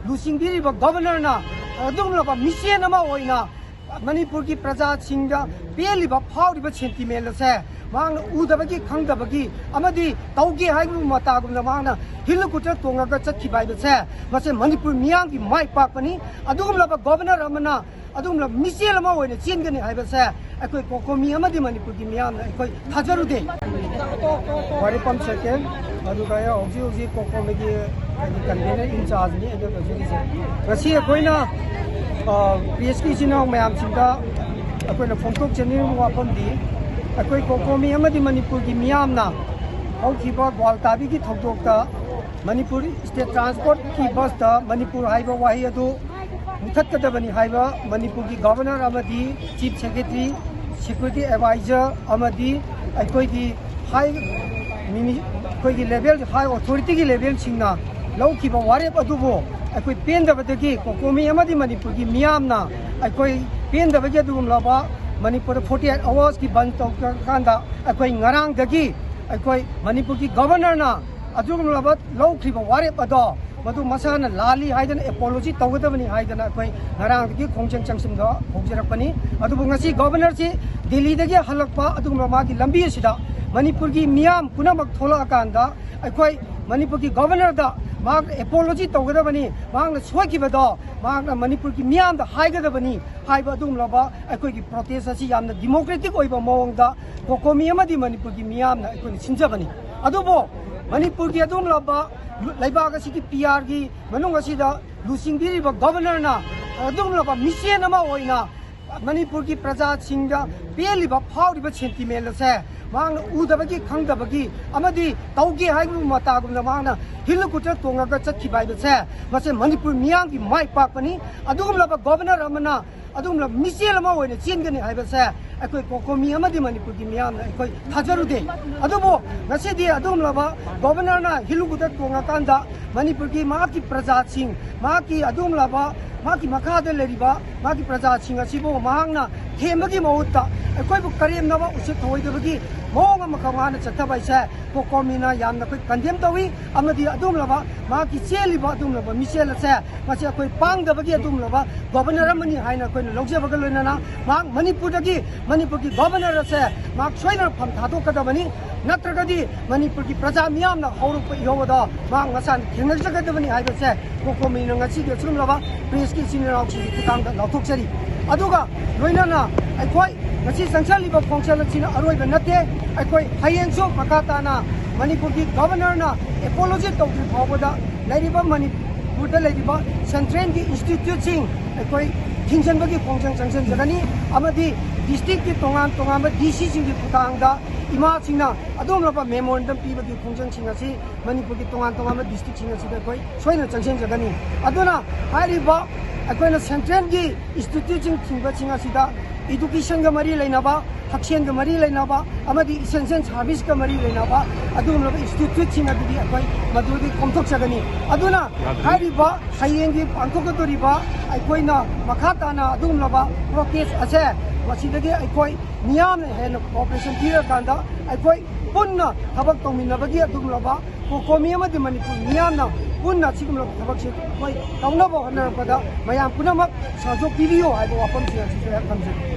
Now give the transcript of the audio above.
लुसिंगीरिबा गवर्नरना अदुगुमलाबा mission अमा ओइना मणिपुर की प्रजा सिंगा पेलिबा फाउरिबा सेंटिमेंट से मांगना उदबगी खंगदबगी अमदी तौगे हाइबु मतागुमना मांगना हिलकुटर तोंगागा चखिबाइबे से मसे मणिपुर मियां की माइ पाकपनी अदुगुमलाबा गवर्नर अमना अदुगुमला मिशन अमा ओइना चेनगनी हाइबे से अखोय कोकोमी अमदी मणिपुर की मियां अखोय थाजरुदे वारी पंप सेकेंड अदुगाया ओजी ओजी कोकोमी की कन्वेनर इंचार्ज ने अदु से रसी अखोयना पीएसपी जिनाव मैम सिंगा अखोयना फोंटोक चेनिंग वाफम दी अखोय कोकोमी अमदी मणिपुर की मियामना हौखिबा ग्वालताबी की थौदोकता मणिपुर स्टेट ट्रांसपोर्ट की बस दा मणिपुर हाइबा वाही अदु मुथत्कदबनी हाइबा मणिपुर की गवर्नर अमदी चीफ सेक्रेटरी सिक्योरिटी एडवाइजर अमदी अखोय की हाई मिनी अखोय की लेवल हाई अथॉरिटी की लेवल सिंगना लौखिबा वारेप अदुबो अखोय पेंदबदगी कोकोमी अमदी मणिपुर की मियामना अखोय पेंदबगी अदुगुमलाबा मणिपुर 48 आवर्स की बंद तौकांदा अखोय ngaraंगदगी अखोय मणिपुर की गवर्नरना अदुगुमलाबा लौखिबा वारेप अदो मधु मसाना लाली हाइदन एपोलॉजी तौगदबनी हाइदन अखोय ngaraंगदगी खोंचंग चंगसिमदा होजरपनी अदुबु ngasi गवर्नर से दिल्ली दगी हलकपा अदुगुमला मागी लंबी असिदा मणिपुर की मियाम पुनमक थोला अकांदा अखोय मणिपुर की गवर्नर दा माग एपोलॉजी तौगदबनी माग सोखिबदो माग मणिपुर की मियाम दा हाइगदबनी हाइबा दुमलाबा अखोय की प्रोटेस्ट असि यामना डेमोक्रेटिक ओइबा मोंगदा कोकोमी अमदी मणिपुर की मियाम ना अखोय सिंजबनी अदुबो मणिपुर की अदुमलाबा लैबाग असि की पीआर की मनुंग असिदा लुसिंगीरिबा गवर्नर ना अदुमलाबा मिशन अमा ओइना मणिपुर की प्रजा सिंगा पेलिबा फाउरिबा सेंटिमेंट से मांगना उदबगी खंगदबगी अमदी तौगे हाइबु मतागुमना मांगना हिलकुटर तोंगागा चखिबाइबे से मसे मणिपुर मियां की माइ पाकपनी अदुगुमलाबा गवर्नर अमना अदुगुमला मिशन अमा ओइना चेनगनी हाइबे से अखोय कोकोमी अमदी मणिपुर की मियां अखोय थाजरुदे अदुबो ngasi अदुगुमलाबा गवर्नरना हिलकुटर तोंगाकांदा मणिपुर की मा की प्रजा सिंग मा की अदुगुमलाबा माकी मखादा लेरिबा माकी प्रजा सिंग असिबो मांगना थेमबगी महुत्ता अखोयबु करेमनबा उसे थोइदबगी मोंग मखवाना चथबाइसे कोकोमीना यामना कोइ कंडेम तवी अमदी अदुमलबा माकी चेलिबा अदुमलबा मिसेल से मासे अखोय पांगदबगी अदुमलबा गवर्नर अमनी हाइना कोइना लौजेबगा लोइनाना मांग मणिपुर की गवर्नर से माक सोइना फम थादोकदबनी नत्रगदी मणिपुर की प्रजा मियामना हौरुप योबदा मांग मसान थेंगजगदबनी हाइबसे कोकोमीना ngasi ge सुमलबा प्रेस की सिनियर खुतांग लौथोकसरी अदुगा लोइनाना अखोय ngasi संचालिबा खोंगसल सिना अरोइबा नते अखोय हायेंसो मखाताना मणिपुर की गवर्नर ना एपोलॉजी तौद्रि फावबदा लैरिबा मणिपुर दा लैरिबा सेंट्रल की इंस्टीट्यूट सिंग अखोय थिंगसनबगी खोंगसन संसन जगनी अमदी डिस्ट्रिक्ट की तोंगान डीसी सिंग की खुतांगदा इमा सिंगना अदोमलबा मेमोरेंडम पीबगी खोंगसन सिंग असि मणिपुर की तोंगान डिस्ट्रिक्ट सिंग असि अखोय सोइना चंगसन जगनी अदुना हारिबा अखोयना सेंट्रल की इंस्टीट्यूट सिंग असिदा एजुकेशन का मरी लेनाबा हक्सेन का मरी लेनाबा अमदी इसेंशियल सर्विस का मरी लेनाबा अदुमलबा इंस्टीट्यूट सिंग अदुदी अखोय मदुदी कोमथोक जगनी अदुना हारिबा हायेंगी पांथोकदोरिबा अखोयना मखाताना अदुमलबा प्रोटेस्ट असे मसिदगी अखोय मियाम हेन कोऑपरेशन पीर कांदा अखोय पुन्ना थबक तोमिनबगी अदुमलबा कोकोमी अमदी मणिपुर मियामना पुन्ना सिगुमलबा थबक से अखोय तौनबो हनरपदा मयाम पुनमक साजो पीबियो हाइबो वाफम से